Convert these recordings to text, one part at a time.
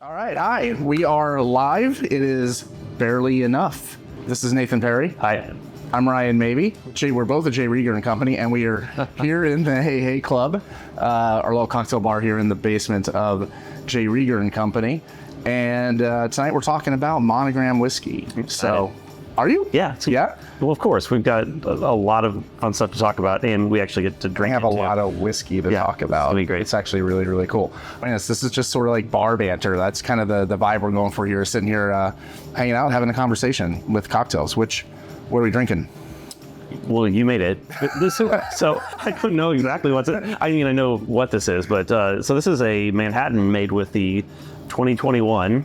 All right, hi. We are live. It is barely enough. This is Nathan Perry. Hi. I'm Ryan Maybe. We're both at J. Rieger and Company, and we are here in the Hey Hey Club, our little cocktail bar here in the basement of J. Rieger and Company. And tonight we're talking about Monogram whiskey. So, are you? Yeah. Yeah? Well, of course, we've got a lot of fun stuff to talk about, and we actually get to drink. We have a lot of whiskey to talk about. It'll be great. It's actually really, really cool. I mean, this is just sort of like bar banter. That's kind of the vibe we're going for here, sitting here hanging out, having a conversation with cocktails. What are we drinking? Well, you made it. So I don't know exactly what's it. I mean, I know what this is, but so this is a Manhattan made with the 2021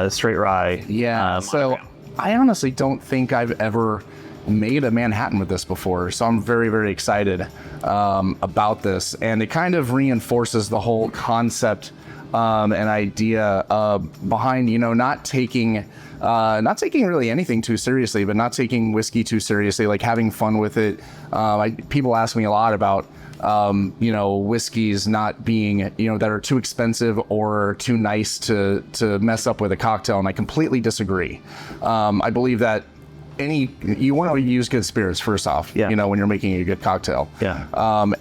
straight rye. Yeah. So I honestly don't think I've ever made a Manhattan with this before, so I'm very, very excited about this, and it kind of reinforces the whole concept and idea behind, not taking really anything too seriously, but not taking whiskey too seriously, like having fun with it. People ask me a lot about whiskeys not being, that are too expensive or too nice to mess up with a cocktail, and I completely disagree. I believe that you want to use good spirits first off, when you're making a good cocktail. Yeah.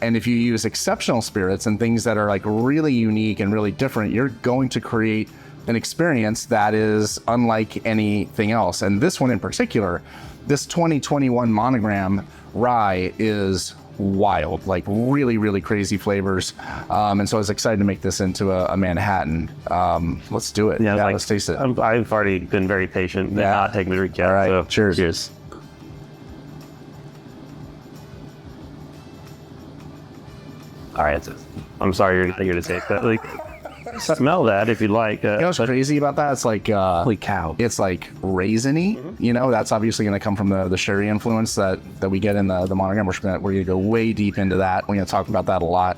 And if you use exceptional spirits and things that are like really unique and really different, you're going to create an experience that is unlike anything else. And this one in particular, this 2021 Monogram rye is wild, like really, really crazy flavors. And so I was excited to make this into a Manhattan. Let's do it. Yeah, let's taste it. I've already been very patient and not taking the drink yet. All right, so cheers. Cheers. All right, I'm sorry you're not here to taste that. Smell that if you'd like. What's crazy about that? It's like holy cow! It's like raisiny. Mm-hmm. That's obviously going to come from the sherry influence that we get in the Monogram. We're going to go way deep into that. We're going to talk about that a lot.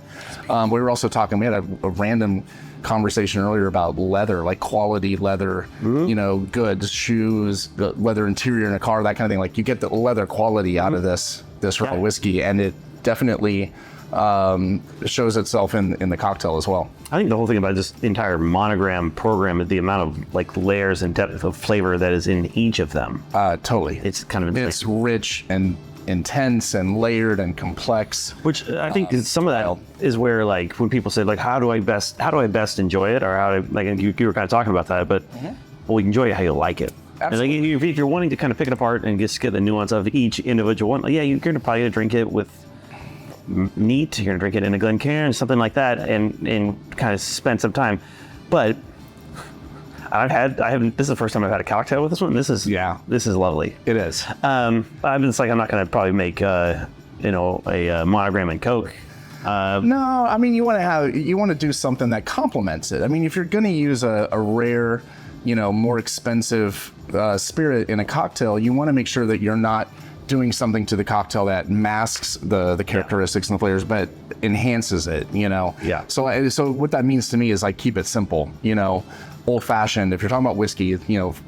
We were also talking. We had a random conversation earlier about leather, like quality leather. Mm-hmm. Goods, shoes, leather interior in a car, that kind of thing. Like you get the leather quality out of this raw whiskey, and it definitely shows itself in the cocktail as well. I think the whole thing about this entire Monogram program is the amount of like layers and depth of flavor that is in each of them. Totally. It's kind of it's rich and intense and layered and complex. Which I think some of that is where, like, when people say like, how do I best enjoy it, or how do you were kind of talking about that, but well, you enjoy it how you like it. Absolutely. And like, if you're wanting to kind of pick it apart and just get the nuance of each individual one, you're probably gonna drink it with neat, you're gonna drink it in a Glencairn, something like that, and kind of spend some time. But this is the first time I've had a cocktail with this one. This is lovely. It is. I'm not gonna probably make a Monogram and Coke. No, I mean you want to do something that complements it. I mean, if you're gonna use a rare, more expensive spirit in a cocktail, you want to make sure that you're not doing something to the cocktail that masks the characteristics and the flavors, but enhances it, Yeah. So what that means to me is like, keep it simple, old fashioned. If you're talking about whiskey,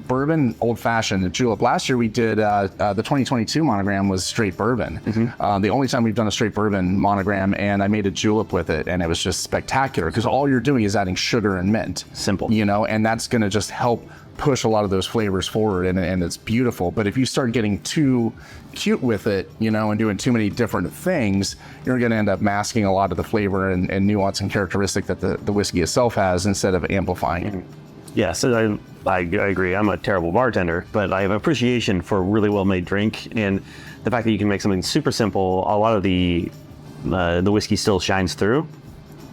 bourbon, old fashioned, and julep. Last year we did the 2022 Monogram was straight bourbon. Mm-hmm. The only time we've done a straight bourbon Monogram, and I made a julep with it, and it was just spectacular because all you're doing is adding sugar and mint. Simple. And that's going to just help push a lot of those flavors forward, and it's beautiful. But if you start getting too cute with it, and doing too many different things, you're going to end up masking a lot of the flavor and nuance and characteristic that the whiskey itself has, instead of amplifying it. Yeah, so I agree. I'm a terrible bartender, but I have appreciation for a really well-made drink, and the fact that you can make something super simple. A lot of the whiskey still shines through.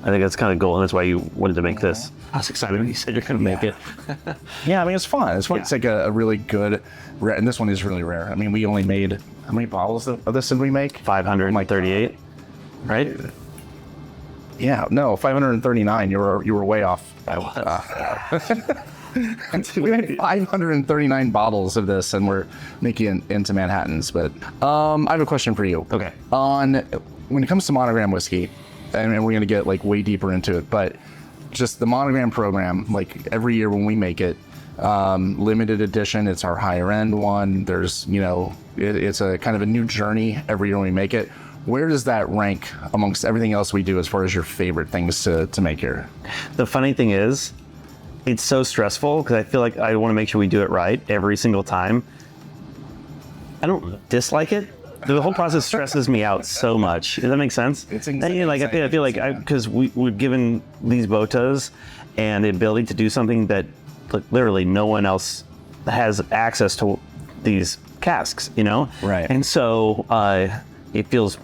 I think that's kind of cool, and that's why you wanted to make this. I was excited when you said you're going to make it. Yeah, I mean, it's fun. It's fun. Yeah. It's like a really good, and this one is really rare. I mean, we only made, how many bottles of this did we make? 538, right? Yeah, no, 539. You were way off. I was. We made 539 bottles of this, and we're making it into Manhattans. But I have a question for you. Okay. When it comes to Monogram whiskey, and we're going to get like way deeper into it, but just the Monogram program, like every year when we make it, limited edition, it's our higher end one. There's, it's a kind of a new journey every year when we make it. Where does that rank amongst everything else we do as far as your favorite things to make here? The funny thing is, it's so stressful because I feel like I want to make sure we do it right every single time. I don't dislike it. The whole process stresses me out so much. Does that make sense? It's like I feel like because we're given these botas and the ability to do something that like literally no one else has access to these casks, you know? Right. And so it feels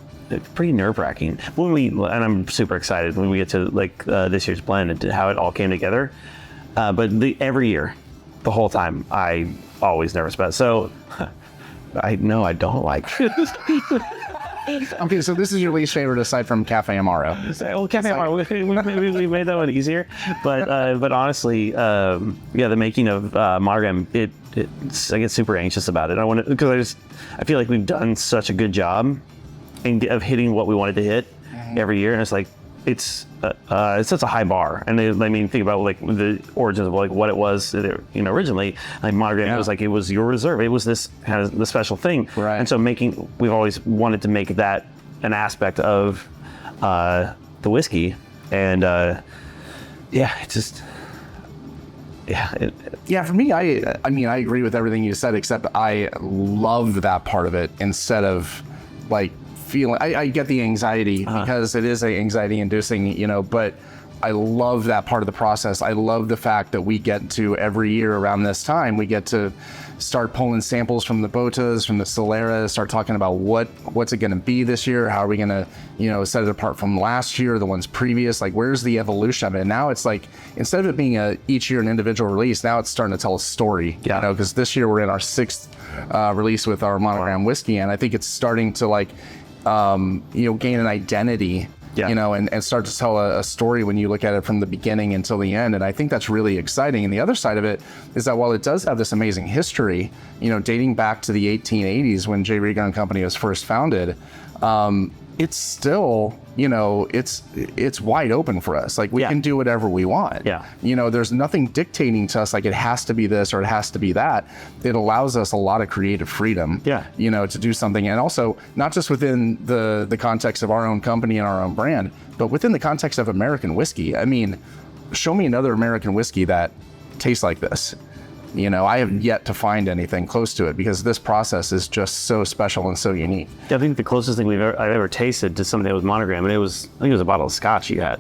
pretty nerve-wracking and I'm super excited when we get to like this year's blend and how it all came together. But every year, the whole time, I always nervous about it. So I know I don't like it. Okay, so this is your least favorite aside from Cafe Amaro. Well, Cafe Amaro, we made that one easier. But honestly, the making of Monogram, I get super anxious about it. I want to, because I feel like we've done such a good job of hitting what we wanted to hit every year, and it's like it's such a high bar. And think about like the origins of like what it was, originally. Like Monogram was like it was your reserve. It was this kind of the special thing. Right. And so we've always wanted to make that an aspect of the whiskey, and For me, I mean, I agree with everything you said, except I love that part of it instead of like feeling. I get the anxiety because it is anxiety inducing, but I love that part of the process. I love the fact that we get to every year around this time, we get to start pulling samples from the botas, from the Solera, start talking about what's it going to be this year? How are we going to, set it apart from last year, the ones previous? Like, where's the evolution of it? And now it's like, instead of it being each year an individual release, now it's starting to tell a story. Because this year we're in our 6th release with our Monogram whiskey, and I think it's starting to like, gain an identity. And start to tell a story when you look at it from the beginning until the end. And I think that's really exciting. And the other side of it is that while it does have this amazing history, dating back to the 1880s when J. Rieger and Company was first founded, it's still, it's wide open for us. Like we can do whatever we want. There's nothing dictating to us like it has to be this or it has to be that. It allows us a lot of creative freedom, to do something. And also not just within the context of our own company and our own brand, but within the context of American whiskey. I mean, show me another American whiskey that tastes like this. I have yet to find anything close to it because this process is just so special and so unique. I think the closest thing I've ever tasted to something that was Monogram, and I think it was a bottle of scotch you had,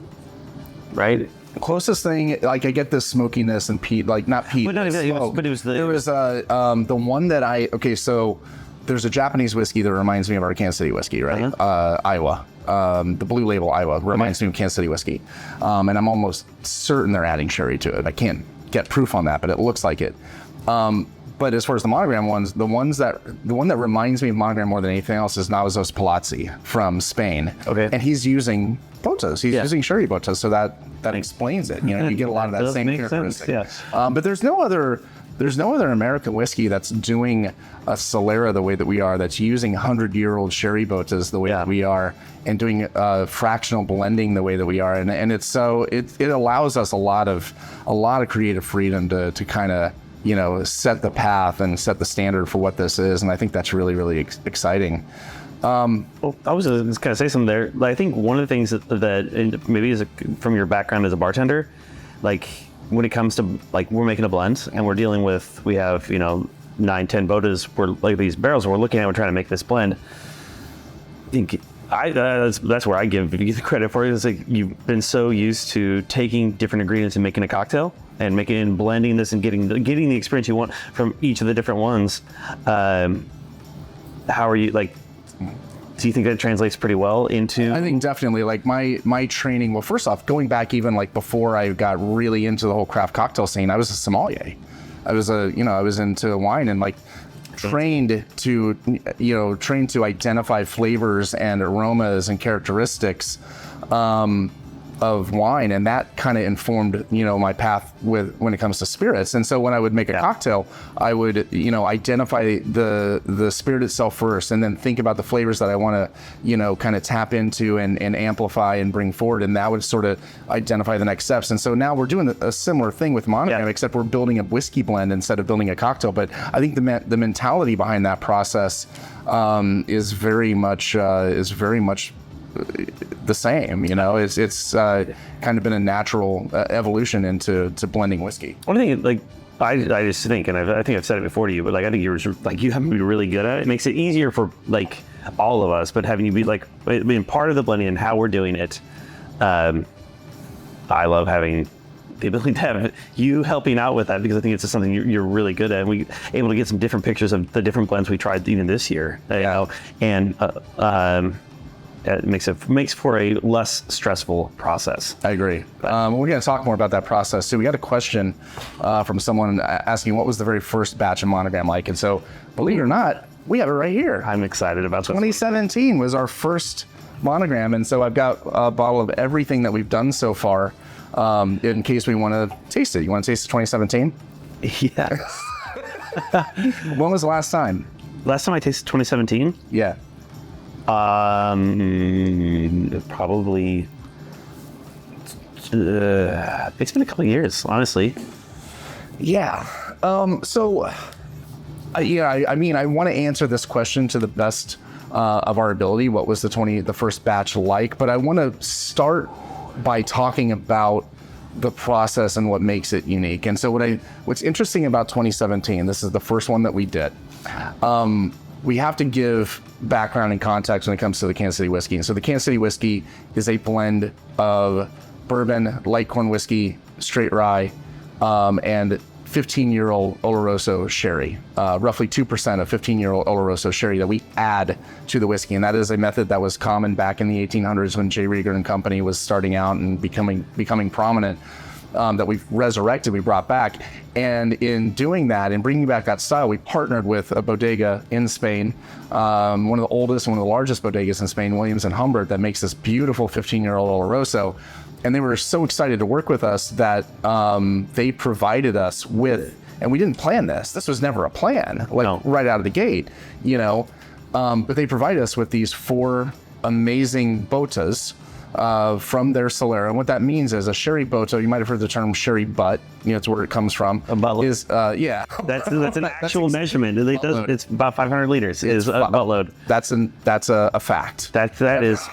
right? The closest thing, like I get this smokiness and peat, like not peat, but it was the one that so there's a Japanese whiskey that reminds me of our Kansas City whiskey, right? Iowa. The Blue Label Iowa reminds me of Kansas City whiskey. And I'm almost certain they're adding sherry to it. I can't get proof on that, but it looks like it. But as far as the Monogram ones, the one that reminds me of Monogram more than anything else is Navazos Palazzi from Spain. Okay. And he's using botas. He's using sherry botas, so that explains it. You get a lot of that same characteristic. But there's no other American whiskey that's doing a Solera the way that we are, that's using 100-year-old sherry botas the way that we are, and doing fractional blending the way that we are. And it's so it allows us a lot of creative freedom to kind of set the path and set the standard for what this is. And I think that's really, really exciting. Well, I was just going to say something there. I think one of the things that maybe is from your background as a bartender, like when it comes to like we're making a blend and we're dealing with, we have 9-10 botas, we're like these barrels, and we're looking at, we're trying to make this blend. I think that's where I give you the credit for it. It's like you've been so used to taking different ingredients and making a cocktail and making and blending this and getting the experience you want from each of the different ones. How are you like? Do you think that translates pretty well into? I think definitely. Like my training. Well, first off, going back even like before I got really into the whole craft cocktail scene, I was a sommelier. I was into wine and like trained to identify flavors and aromas and characteristics of wine, and that kind of informed my path when it comes to spirits. And so when I would make a cocktail, I would identify the spirit itself first, and then think about the flavors that I want to kind of tap into and amplify and bring forward, and that would sort of identify the next steps. And so now we're doing a similar thing with Monogram, except we're building a whiskey blend instead of building a cocktail. But I think the mentality behind that process is very much the same. It's kind of been a natural evolution into blending whiskey. One thing, like, I just think, and I think I've said it before to you, but like, I think you have to be really good at it. It makes it easier for like all of us, but having you be like being part of the blending and how we're doing it. I love having the ability to have you helping out with that, because I think it's just something you're really good at. And we able to get some different pictures of the different blends we tried even this year, and it makes for a less stressful process. I agree. We're going to talk more about that process too. We got a question from someone asking what was the very first batch of Monogram like, and so believe it or not, we have it right here. I'm excited about this. 2017 was our first Monogram, and so I've got a bottle of everything that we've done so far, in case we want to taste it. You want to taste the 2017? Yeah. When was the last time? Last time I tasted 2017? Yeah. Probably. It's been a couple of years, honestly. Yeah. I mean, I want to answer this question to the best of our ability. What was the first batch like? But I want to start by talking about the process and what makes it unique. And so what's interesting about 2017, this is the first one that we did. We have to give background and context when it comes to the Kansas City whiskey. And so the Kansas City whiskey is a blend of bourbon, light corn whiskey, straight rye, and 15-year-old Oloroso sherry, roughly 2% of 15-year-old Oloroso sherry that we add to the whiskey. And that is a method that was common back in the 1800s when J. Rieger and Company was starting out and becoming prominent, that we've resurrected, we brought back. And in doing that and bringing back that style, we partnered with a bodega in Spain, one of the oldest and one of the largest bodegas in Spain, Williams and Humbert, that makes this beautiful 15-year-old Oloroso. And they were so excited to work with us that they provided us with, and we didn't plan this. This was never a plan, right out of the gate, but they provided us with these 4 amazing botas from their Solera. And what that means is a sherry bota, you might have heard the term sherry butt, it's where it comes from. A buttload. Yeah. That's an actual measurement. It's about 500 liters is a buttload. That's a fact. That is...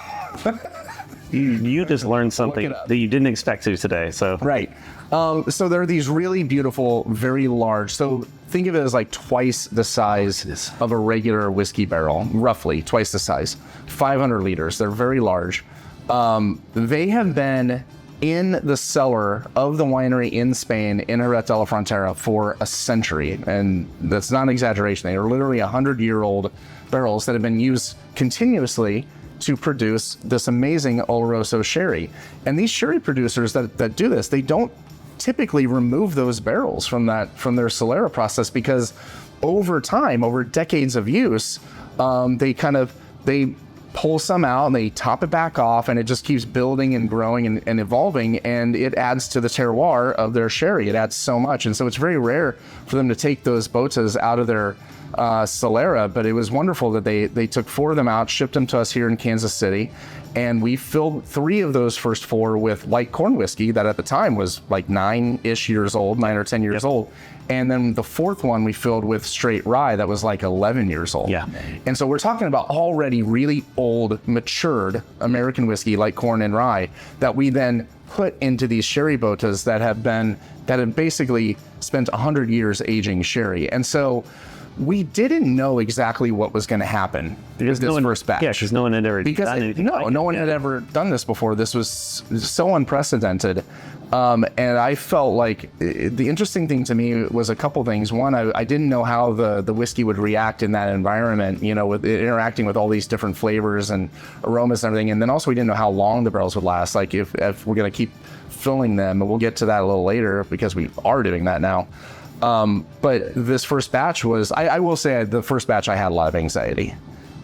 You just learned something that you didn't expect to today. So right. So there are these really beautiful, very large. So think of it as like twice the size of a regular whiskey barrel, roughly twice the size, 500 liters. They're very large. They have been in the cellar of the winery in Spain, in Jerez de la Frontera, for a century. And that's not an exaggeration. They are literally 100-year-old barrels that have been used continuously to produce this amazing Oloroso sherry. And these sherry producers that do this, they don't typically remove those barrels from their Solera process, because over time, over decades of use, they pull some out and they top it back off, and it just keeps building and growing and evolving, and it adds to the terroir of their sherry. It adds so much. And so it's very rare for them to take those botas out of their Solera, but it was wonderful that they took 4 of them out, shipped them to us here in Kansas City, and we filled 3 of those first 4 with light corn whiskey that at the time was like 9 or 10 years old. And then the 4th one we filled with straight rye that was like 11 years old. Yeah. And so we're talking about already really old, matured American whiskey, light corn and rye, that we then put into these sherry botas that have basically spent 100 years aging sherry. And so we didn't know exactly what was going to happen with this first batch. Yeah, because no one had ever done anything. No one had ever done this before. This was so unprecedented. And I felt like the interesting thing to me was a couple things. One, I didn't know how the whiskey would react in that environment, with it interacting with all these different flavors and aromas and everything. And then also we didn't know how long the barrels would last. Like if we're going to keep filling them, and we'll get to that a little later because we are doing that now. But this first batch was, I will say the first batch I had a lot of anxiety.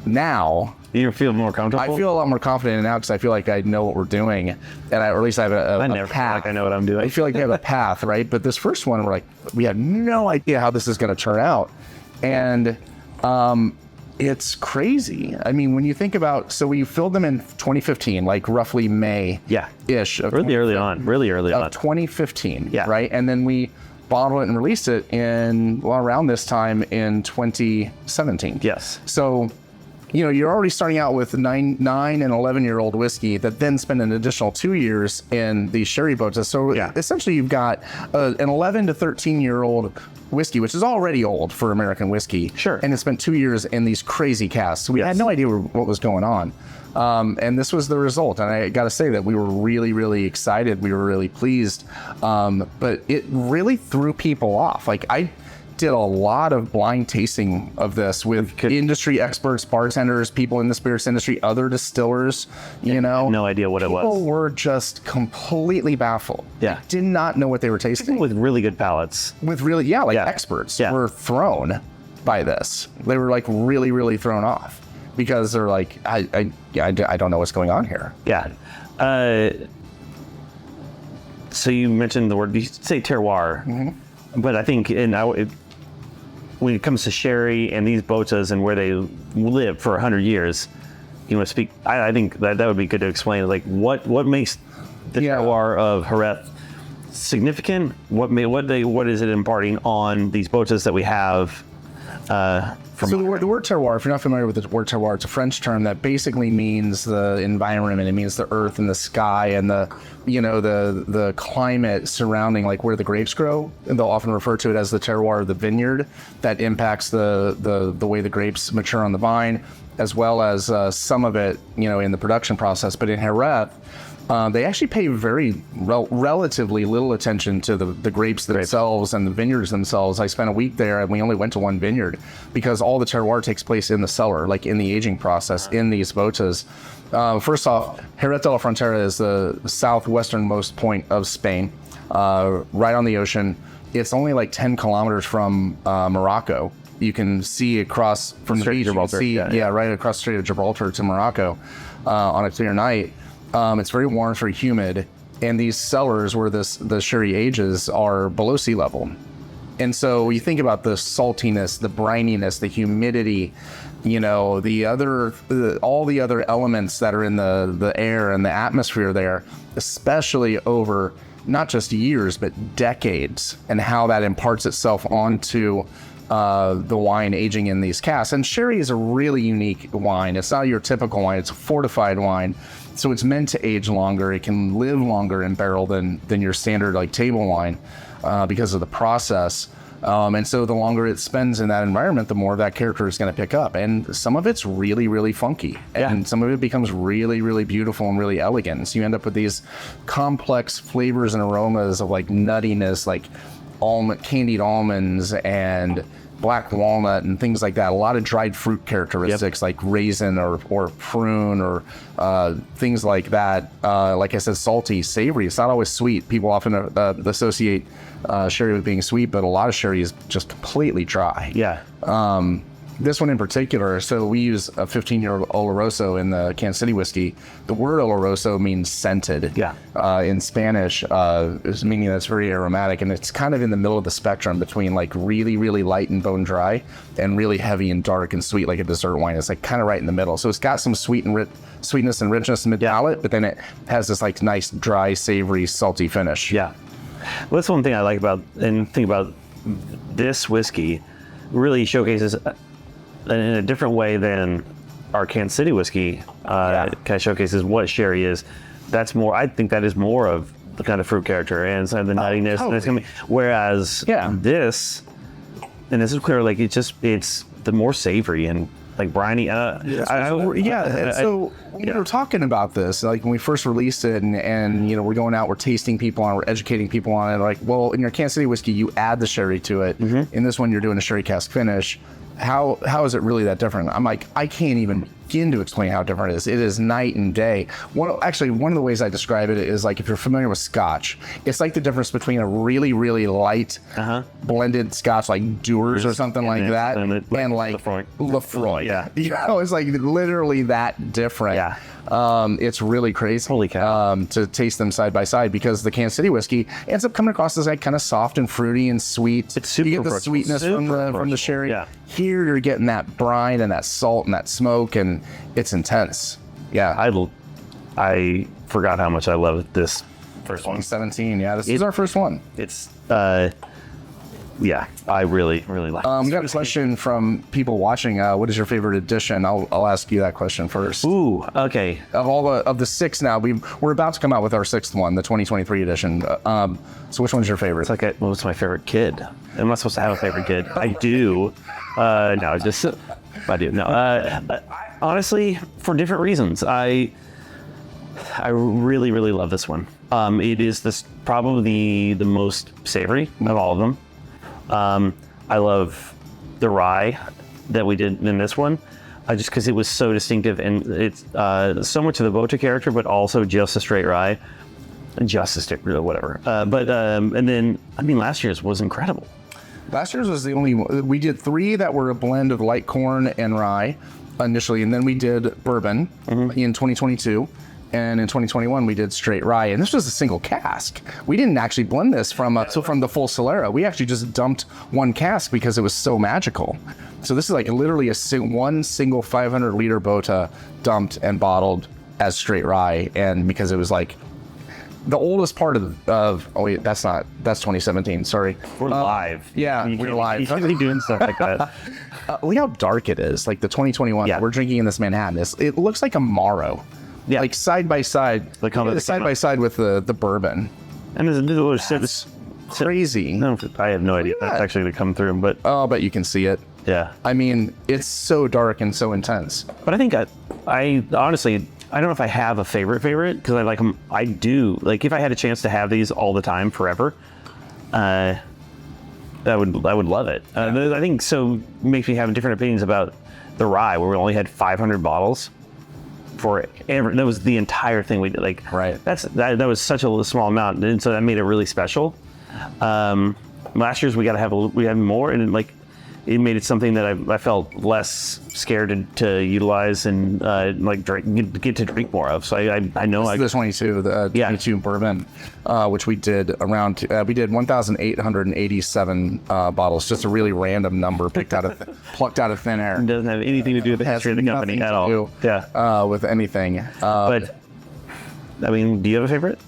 Now, you feel more comfortable? I feel a lot more confident now because I feel like I know what we're doing, and or at least I have a never path. feel like I know what I'm doing. I feel like I have a path, right? But this first one, we had no idea how this is going to turn out, and it's crazy. I mean, when you think about, so we filled them in 2015, like roughly May-ish. Really early on. 2015, right? And then we bottled it and released it around this time in 2017. Yes. So, you're already starting out with 9 and 11-year-old whiskey that then spend an additional 2 years in these sherry boats. So essentially you've got an 11 to 13-year-old whiskey, which is already old for American whiskey. Sure. And it spent 2 years in these crazy casks. So we had no idea what was going on. And this was the result. And I got to say that we were really, really excited. We were really pleased. But it really threw people off. Like, I did a lot of blind tasting of this with industry experts, bartenders, people in the spirits industry, other distillers, No idea what it was. People were just completely baffled. Yeah. They did not know what they were tasting. People with really good palates. With really, experts were thrown by this. They were like really, really thrown off because they're like, I don't know what's going on here. Yeah. So you mentioned the word, you say terroir, but I think when it comes to sherry and these botas and where they live for 100 years, you want to speak, I think that would be good to explain, like what makes the terroir of Jerez significant? What is it imparting on these botas that we have? So the word terroir, if you're not familiar with the word terroir, it's a French term that basically means the environment. It means the earth and the sky and the climate surrounding like where the grapes grow. And they'll often refer to it as the terroir of the vineyard that impacts the way the grapes mature on the vine, as well as some of it, in the production process. But in Jerez, they actually pay very relatively little attention to the grapes themselves and the vineyards themselves. I spent a week there and we only went to one vineyard because all the terroir takes place in the cellar, like in the aging process in these botas. First off, Jerez de la Frontera is the southwesternmost point of Spain, right on the ocean. It's only like 10 kilometers from Morocco. You can see across from the beach, right across the Strait of Gibraltar to Morocco on a clear night. It's very warm, very humid, and these cellars where the sherry ages are below sea level. And so you think about the saltiness, the brininess, the humidity, all the other elements that are in the air and the atmosphere there, especially over not just years, but decades, and how that imparts itself onto the wine aging in these casks. And sherry is a really unique wine. It's not your typical wine. It's a fortified wine. So it's meant to age longer. It can live longer in barrel than your standard like table wine because of the process. And so the longer it spends in that environment, the more that character is going to pick up. And some of it's really, really funky. And some of it becomes really, really beautiful and really elegant. So you end up with these complex flavors and aromas of like nuttiness, like candied almonds and black walnut and things like that. A lot of dried fruit characteristics like raisin or prune or things like that. Like I said, salty, savory. It's not always sweet. People often associate sherry with being sweet, but a lot of sherry is just completely dry. This one in particular, so we use a 15-year Oloroso in the Kansas City whiskey. The word Oloroso means scented. In Spanish, meaning that's very aromatic, and it's kind of in the middle of the spectrum between like really, really light and bone dry and really heavy and dark and sweet like a dessert wine. It's like kind of right in the middle. So it's got some sweetness and richness in the palate, but then it has this like nice, dry, savory, salty finish. Well, that's one thing I like about this whiskey. Really showcases in a different way than our Kansas City whiskey kind of showcases what sherry is. I think that is more of the kind of fruit character and some of the nuttiness. Totally. Whereas this is clear, like it's the more savory and like briny. So we were talking about this, like when we first released it, and we're going out, we're tasting people on, we're educating people on it. Like, well, in your Kansas City whiskey, you add the sherry to it. In this one, you're doing a sherry cask finish. How is it really that different? I'm like, I can't even begin to explain how different it is. It is night and day. One of the ways I describe it is like if you're familiar with Scotch, it's like the difference between a really, really light blended Scotch like Dewar's or something like that, and like Lefroy. It's like literally that different. It's really crazy. Holy cow. To taste them side by side, because the Kansas City whiskey ends up coming across as like kind of soft and fruity and sweet. It's super. You get the sweetness from the sherry. Here you're getting that brine and that salt and that smoke, and it's intense. I forgot how much I love this first one. 2017. This is our first one. It's yeah, I really like. We got a question from people watching. What is your favorite edition? I'll ask you that question first. Ooh, okay. Of the six now, we're about to come out with our sixth one, the 2023 edition. So which one's your favorite? It's like, what's my favorite kid? I'm not supposed to have a favorite kid. I do. No, just I do. No, honestly, for different reasons. I really love this one. It is probably the most savory of all of them. I love the rye that we did in this one, just because it was so distinctive, and it's so much of the Bota character, but also just a straight rye, just a stick, whatever. And then last year's was incredible. Last year's was the only one. We did three that were a blend of light corn and rye initially, and then we did bourbon in 2022. And in 2021, we did straight rye, and this was a single cask. We didn't actually blend this from the full Solera. We actually just dumped one cask because it was so magical. So this is like literally one single 500-liter Bota dumped and bottled as straight rye, and because it was like the oldest part of oh wait, that's 2017. Sorry, we're live. Yeah, we're live. You can't be doing stuff like that. Look how dark it is. Like the 2021 that we're drinking in this Manhattan. It looks like a Morrow. Yeah, like side by side, side by side with the bourbon. And it's crazy. No, I have no idea that's actually going to come through, but I'll bet you can see it. Yeah, I mean, it's so dark and so intense. But I think I honestly, I don't know if I have a favorite because I like them. I do like if I had a chance to have these all the time forever. I would love it. I think so. Makes me have different opinions about the rye, where we only had 500 bottles. That was the entire thing we did. Like, right. That was such a small amount, and so that made it really special. Last year's we had more, and it made it something that I felt less scared to utilize and get to drink more of. So I know the 22 bourbon, which we did we did 1,887 bottles, just a really random number plucked out of thin air. It doesn't have anything to do with the history of the company at all. With anything. But I mean, do you have a favorite?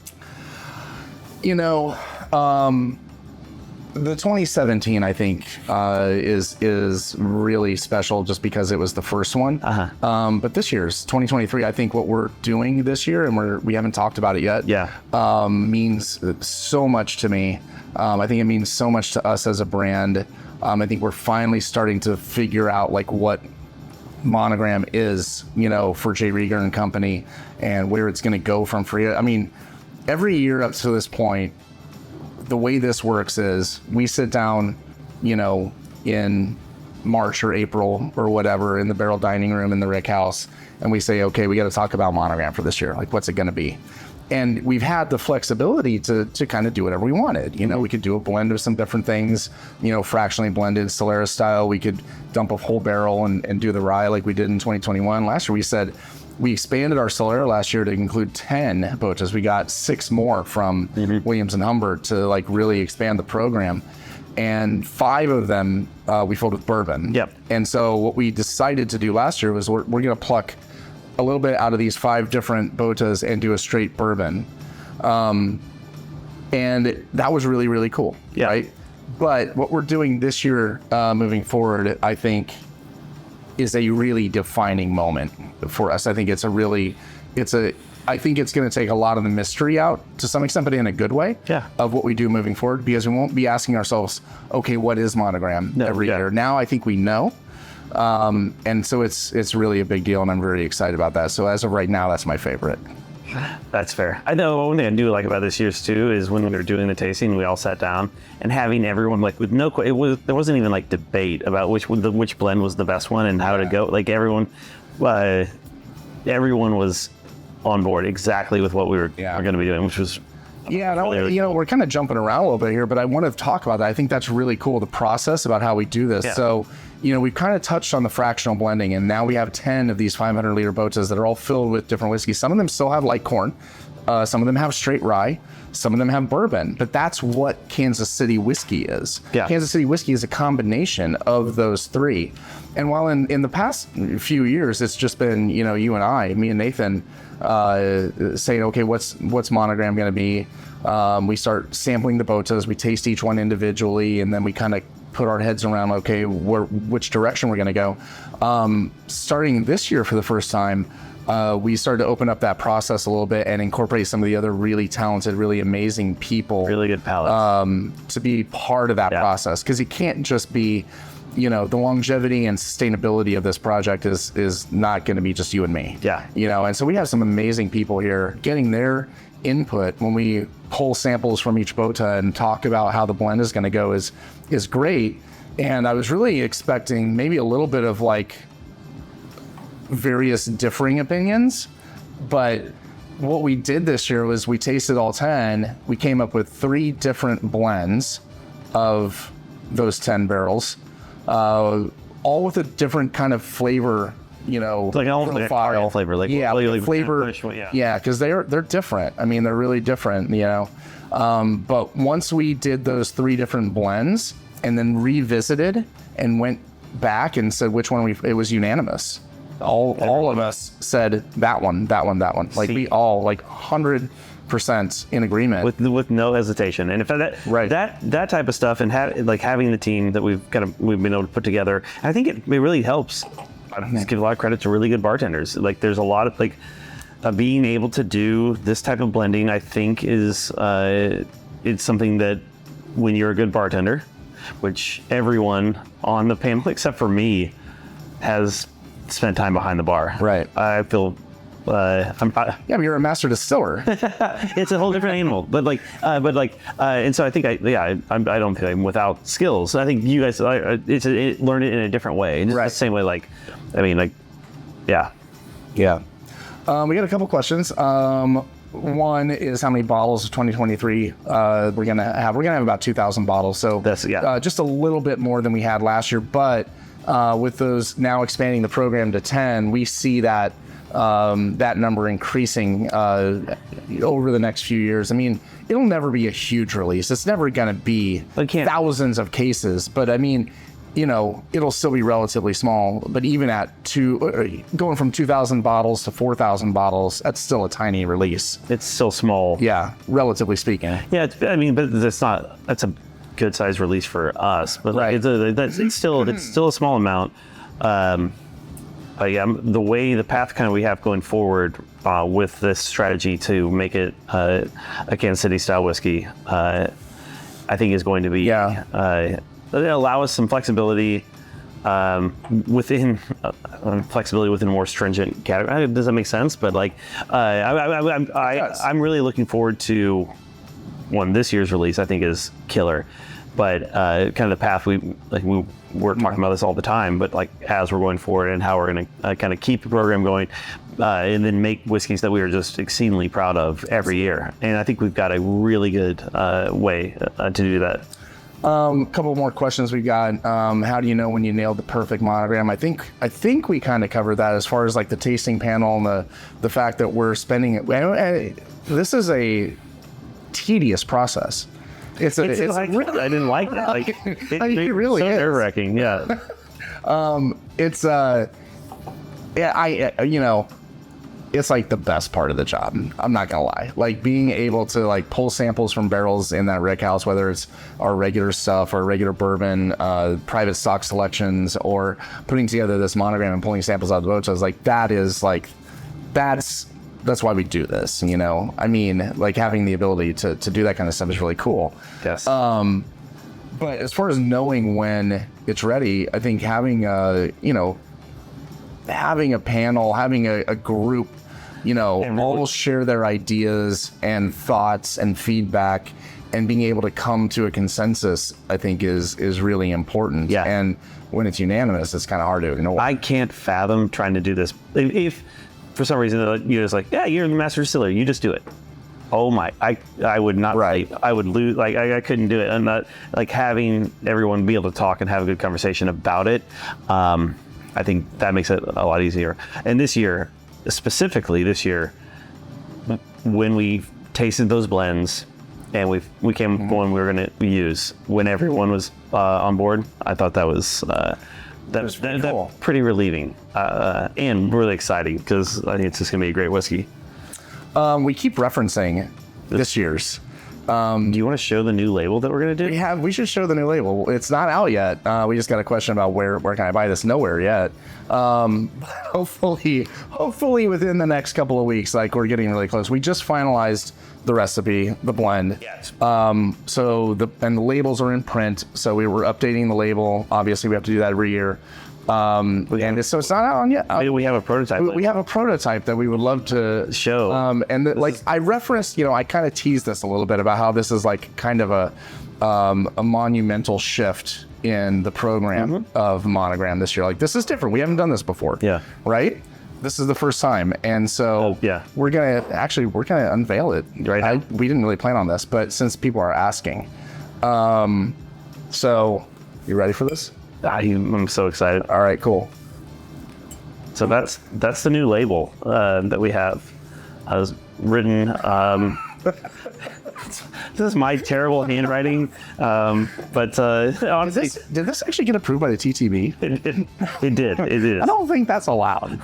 The 2017, I think, is really special just because it was the first one. But this year's 2023, I think what we're doing this year, and we haven't talked about it yet, means so much to me. I think it means so much to us as a brand. I think we're finally starting to figure out what Monogram is, for J. Rieger and Company, and where it's going to go from free. I mean, every year up to this point, the way this works is we sit down, in March or April or whatever in the Barrel Dining Room in the Rick House, and we say, okay, we got to talk about Monogram for this year. Like, what's it going to be? And we've had the flexibility to kind of do whatever we wanted. We could do a blend of some different things, fractionally blended Solera style. We could dump a whole barrel and do the rye like we did in 2021. Last year we said, we expanded our Solera last year to include 10 Botas. We got 6 more from Williams and Humbert to really expand the program. And 5 of them we filled with bourbon. Yep. And so what we decided to do last year was we're going to pluck a little bit out of these 5 different Botas and do a straight bourbon. And that was really, really cool. Yeah. Right? But what we're doing this year moving forward, I think, is a really defining moment for us. I think I think it's going to take a lot of the mystery out to some extent, but in a good way, of what we do moving forward, because we won't be asking ourselves, okay, what is Monogram every year? Now I think we know. And so it's really a big deal, and I'm very excited about that. So as of right now, that's my favorite. That's fair. I know one thing I do like about this year's too is when we were doing the tasting, we all sat down and having everyone with there wasn't even debate about which blend was the best one and how to go. Everyone was on board exactly with what we were going to be doing, which was we're kind of jumping around a little bit here, but I want to talk about that. I think that's really cool, the process about how we do this. Yeah. So, we've kind of touched on the fractional blending, and now we have 10 of these 500-liter Botas that are all filled with different whiskeys. Some of them still have light corn, Some of them have straight rye. Some of them have bourbon. But that's what Kansas City whiskey is. Yeah. Kansas City whiskey is a combination of those three. And while in the past few years, it's just been, you know, you and I, me and Nathan, saying, okay, what's Monogram going to be? We start sampling the botas. We taste each one individually, and then we kind of put our heads around, okay, which direction we're going to go. Starting this year for the first time, we started to open up that process a little bit and incorporate some of the other really talented, really amazing people. Really good palates. To be part of that process. Because it can't just be, you know, the longevity and sustainability of this project is not going to be just you and me. Yeah. You know, and so we have some amazing people here getting their input when we pull samples from each bota and talk about how the blend is going to go is great. And I was really expecting maybe a little bit of like various differing opinions, but what we did this year was we tasted all 10. We came up with 3 different blends of those 10 barrels, all with a different kind of flavor, you know, like all flavor, like flavor, because they're different. I mean, they're really different, you know. But once we did those 3 different blends and then revisited and went back and said which one it was unanimous. All of us said that one. Like we all 100% in agreement with no hesitation. And if that type of stuff and having the team that we've been able to put together, I think it really helps. I give a lot of credit to really good bartenders. Like there's a lot of being able to do this type of blending. I think is it's something that when you're a good bartender, which everyone on the panel except for me has spent time behind the bar. Right. I feel but you're a master distiller. It's a whole different animal. And so I think I don't think I'm without skills. I think you guys learn it in a different way. And it's the same way. Yeah. We got a couple questions. One is how many bottles of 2023 we're gonna have. We're gonna have about 2,000 bottles. So that's just a little bit more than we had last year, but. With those now expanding the program to 10, we see that that number increasing over the next few years. I mean, it'll never be a huge release. It's never going to be thousands of cases. But I mean, you know, it'll still be relatively small. But even at going from 2,000 bottles to 4,000 bottles, that's still a tiny release. It's still small. Yeah, relatively speaking. Yeah, but that's a good size release for us, but it's still a small amount. The way the path we have going forward with this strategy to make it a Kansas City style whiskey, I think is going to be allow us some flexibility within more stringent category. Does that make sense? But I'm really looking forward to this year's release. I think is killer. But kind of the path we're talking about this all the time, but as we're going forward and how we're going to kind of keep the program going and then make whiskeys that we are just exceedingly proud of every year. And I think we've got a really good way to do that. A couple more questions we got. How do you know when you nailed the perfect monogram? I think we kind of covered that as far as the tasting panel and the fact that we're spending it. This is a tedious process. I didn't like that. It really is nerve-wracking. Yeah. It's it's the best part of the job. I'm not gonna lie. Being able to pull samples from barrels in that rick house, whether it's our regular stuff or regular bourbon, private stock selections, or putting together this monogram and pulling samples out of the boats. That's why we do this, you know. I mean, having the ability to do that kind of stuff is really cool. Yes. But as far as knowing when it's ready, I think having a panel, having a group, all share their ideas and thoughts and feedback, and being able to come to a consensus, I think is really important. Yeah. And when it's unanimous, it's kind of hard to ignore. I can't fathom trying to do this. If for some reason you're just you're the master distiller, you just do it. Oh my, I would not sleep. I would lose, I couldn't do it. And not having everyone be able to talk and have a good conversation about it. I think that makes it a lot easier. And specifically this year, when we tasted those blends and we came up one we were going to use when everyone was on board, I thought that was cool. pretty relieving and really exciting, because I think it's just going to be a great whiskey. We keep referencing this year's. Do you want to show the new label that we're going to do? We should show the new label. It's not out yet. We just got a question about where can I buy this? Nowhere yet. Hopefully within the next couple of weeks, like we're getting really close. We just finalized the recipe, the blend. Yes. So the labels are in print. So we were updating the label. Obviously we have to do that every year. So it's not out on yet. We have a prototype. We have a prototype that we would love to show. I referenced, I kind of teased this a little bit about how this is like kind of a monumental shift in the program of Monogram this year. Like, this is different. We haven't done this before. Yeah. Right? This is the first time. And so we're going to unveil it. Right. We didn't really plan on this, but since people are asking. So you ready for this? I'm so excited. All right, cool. So that's the new label that we have. I was written. This is my terrible handwriting, but honestly, did this actually get approved by the TTB? It did. I don't think that's allowed.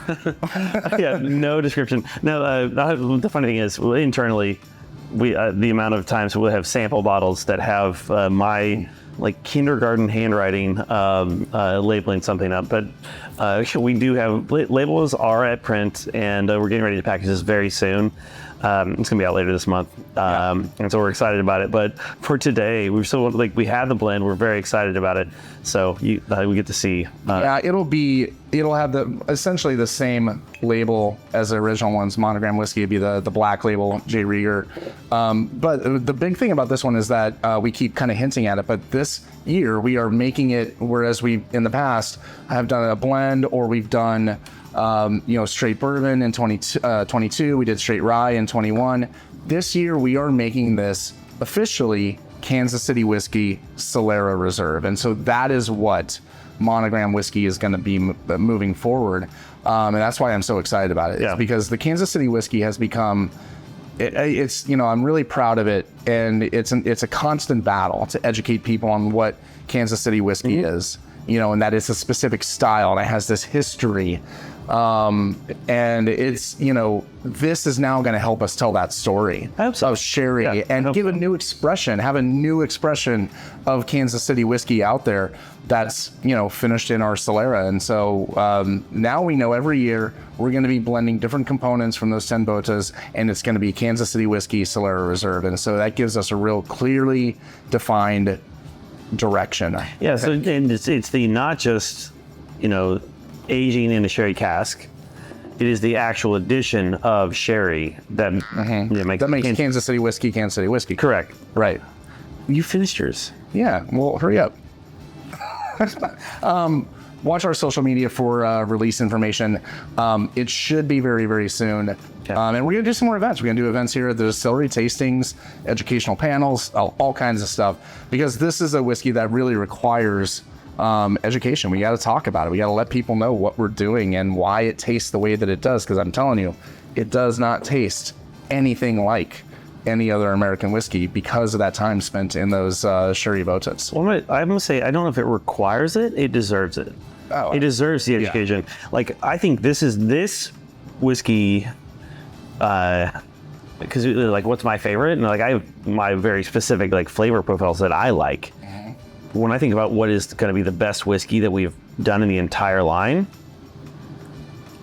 Yeah, no description. No, the funny thing is, internally, we the amount of times we'll have sample bottles that have my like kindergarten handwriting labeling something up, but we do have labels are at print, and we're getting ready to package this very soon. It's gonna be out later this month, and so we're excited about it. But for today, we have the blend. We're very excited about it. So we get to see. It'll have essentially the same label as the original ones. Monogram whiskey would be the black label, J. Rieger. But the big thing about this one is that we keep kind of hinting at it. But this year we are making it, whereas we in the past have done a blend, or we've done straight bourbon in 22. We did straight rye in 21. This year we are making this officially Kansas City whiskey Solera Reserve, and so that is what Monogram whiskey is going to be moving forward, and that's why I'm so excited about it. It's because the Kansas City whiskey has become. It's I'm really proud of it, and it's a constant battle to educate people on what Kansas City whiskey is, and that it's a specific style and it has this history. And it's, this is now going to help us tell that story of sherry and give have a new expression of Kansas City whiskey out there that's, finished in our Solera. And so now we know every year we're going to be blending different components from those 10 botas, and it's going to be Kansas City whiskey Solera Reserve. And so that gives us a real clearly defined direction. Yeah, so and it's the not just, aging in a sherry cask. It is the actual addition of sherry that makes Kansas City whiskey Kansas City whiskey. Correct. Right. You finished yours. Yeah. Well, hurry up. Watch our social media for release information. It should be very, very soon. And we're going to do some more events. We're going to do events here at the distillery, tastings, educational panels, all kinds of stuff, because this is a whiskey that really requires education. We got to talk about it. We got to let people know what we're doing and why it tastes the way that it does. Because I'm telling you, it does not taste anything like any other American whiskey because of that time spent in those sherry botas. Well, I'm gonna say I don't know if it requires it. It deserves it. Oh, it deserves the education. Like, I think this whiskey. Because what's my favorite? And I have my very specific flavor profiles that I like. When I think about what is going to be the best whiskey that we've done in the entire line,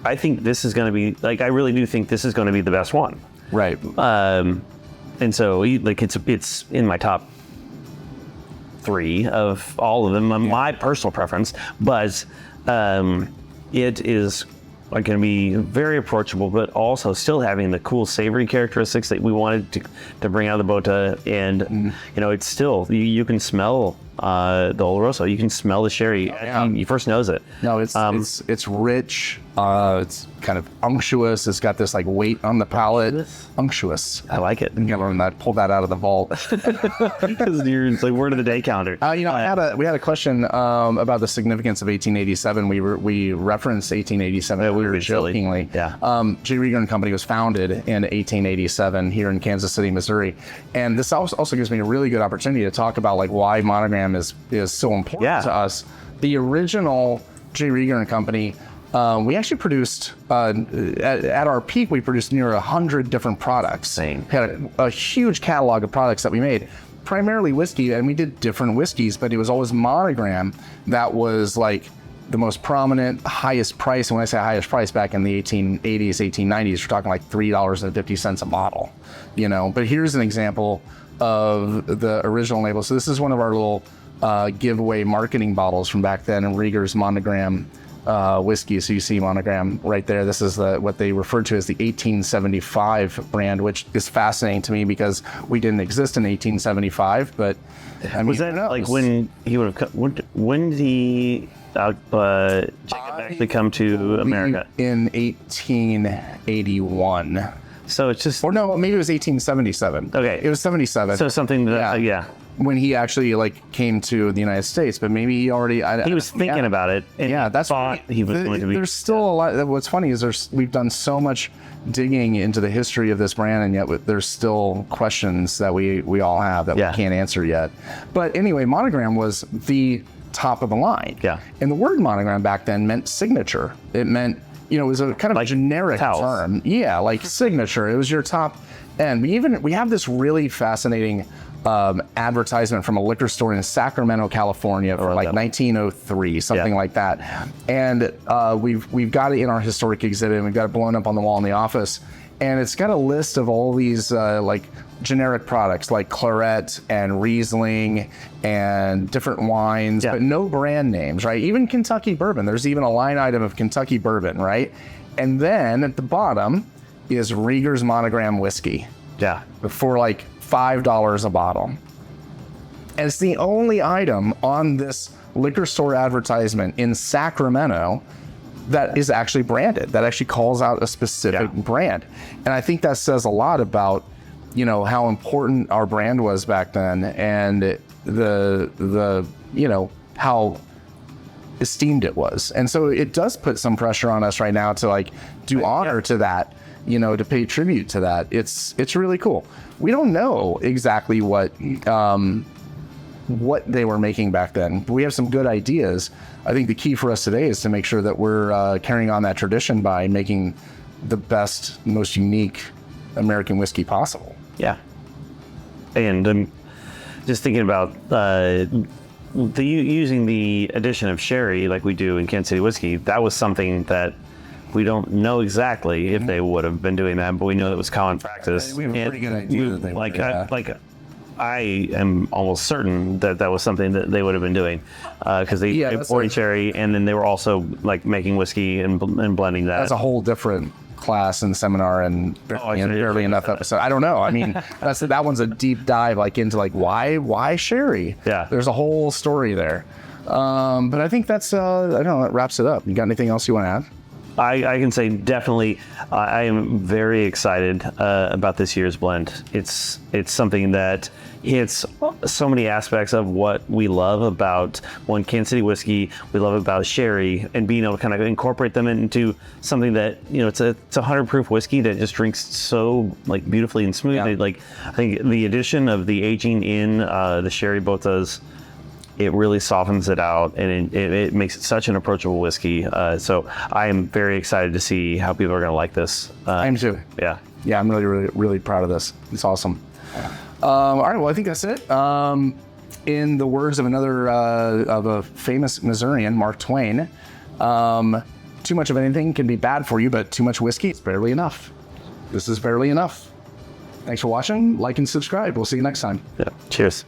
I think this is going to be I really do think this is going to be the best one. Right. And so it's in my top 3 of all of them. My personal preference, but it is going to be very approachable, but also still having the cool savory characteristics that we wanted to bring out of the bota. And it's still you can smell the Oloroso. You can smell the sherry. You first nose it. No, it's rich. It's kind of unctuous. It's got this like weight on the palate. Unctuous. I like it. You gotta learn that. Pull that out of the vault. Because it's like word of the day calendar. We had a question about the significance of 1887. We referenced 1887. We were jokingly. Yeah. J. Rieger and Company was founded in 1887 here in Kansas City, Missouri, and this also gives me a really good opportunity to talk about like why Monogram is so important to us. The original J. Rieger and Company. We actually produced, at our peak, we produced near 100 different products. We had a huge catalog of products that we made, primarily whiskey, and we did different whiskeys, but it was always Monogram that was like the most prominent, highest price. And when I say highest price, back in the 1880s, 1890s, we're talking like $3.50 a bottle, But here's an example of the original label. So this is one of our little giveaway marketing bottles from back then, and Rieger's Monogram whiskey. So you see Monogram right there. This is what they referred to as the 1875 brand, which is fascinating to me because we didn't exist in 1875. But I mean, was that like when he would have? When did he Jacob actually come to America? In 1881. So it's just, or no, maybe it was 1877. Okay, it was 77. So something that when he actually like came to the United States, but maybe he already he was thinking about it. And that's thought he was going to be. There's still a lot. What's funny is we've done so much digging into the history of this brand, and yet there's still questions that we all have that we can't answer yet. But anyway, Monogram was the top of the line. Yeah. And the word monogram back then meant signature. It meant, it was a kind of like generic term. Yeah, like signature. It was your top end. We have this really fascinating advertisement from a liquor store in Sacramento, California, from like 1903, something like that. And we've got it in our historic exhibit, and we've got it blown up on the wall in the office. And it's got a list of all these like generic products like Claret and Riesling and different wines, but no brand names, right? Even Kentucky bourbon. There's even a line item of Kentucky bourbon, right? And then at the bottom is Rieger's Monogram whiskey. Yeah. For like $5 a bottle. And it's the only item on this liquor store advertisement in Sacramento that is actually branded, that actually calls out a specific brand. And I think that says a lot about, how important our brand was back then, and the how esteemed it was. And so it does put some pressure on us right now to like do honor to that, to pay tribute to that. It's really cool. We don't know exactly what they were making back then, but we have some good ideas. I think the key for us today is to make sure that we're carrying on that tradition by making the best, most unique American whiskey possible. Yeah. And just thinking about using the addition of sherry like we do in Kansas City whiskey, that was something that we don't know exactly if they would have been doing that, but we know that was common practice. We have a pretty good idea that they would. I am almost certain that was something that they would have been doing, because they imported sherry, and then they were also like making whiskey and blending that. That's a whole different class and seminar and barely enough episode. I don't know. I mean, that one's a deep dive like into like why sherry. Yeah, there's a whole story there. But I think that's I don't know, that wraps it up. You got anything else you want to add? I can say definitely I am very excited about this year's blend. It's something that hits so many aspects of what we love about Kansas City whiskey, we love about sherry, and being able to kind of incorporate them into something that, it's a 100 proof whiskey that just drinks so like beautifully and smooth. Yeah. Like, I think the addition of the aging in the sherry both does. It really softens it out, and it makes it such an approachable whiskey. So I am very excited to see how people are going to like this. I am too. Yeah. Yeah, I'm really, really, really proud of this. It's awesome. All right, well, I think that's it. In the words of of a famous Missourian, Mark Twain, too much of anything can be bad for you, but too much whiskey is barely enough. This is barely enough. Thanks for watching. Like and subscribe. We'll see you next time. Yeah. Cheers.